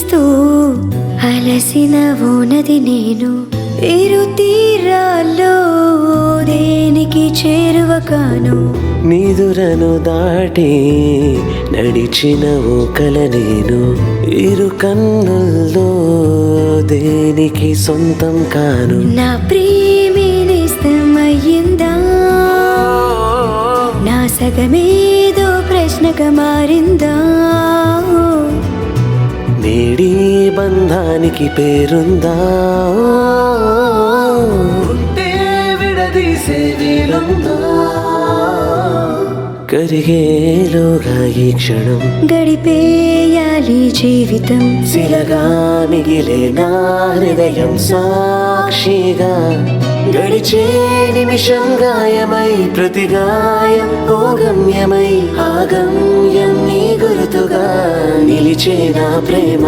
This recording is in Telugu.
ప్రేమిస్తూ అలసిన ఓనది నేను. ఇరు తీరాల్లో దేనికి చేరువ కాను. నిదురను దాటి నడిచిన ఓ కల నేను. ఇరు కన్నుల్లో దేనికి సొంతం కాను. నా ప్రేమే నేస్తమయ్యిందా, నా సగమేదో ప్రశ్నగా మారిందా. నేడి బంధానికి పేరుందా, ఉంటే విడదీసే వీలుందా. కరిగేలోగా ఈ క్షణం గడిపేయాలి జీవితం. శిలగా మిగిలే నా హృదయం సాక్షిగా. గడిచే నిమిషం గాయమై ప్రతి గాయం ఓ గమ్యమై. ఆ గమ్యం నీ గుర్తుగా నిలిచే నా ప్రేమ.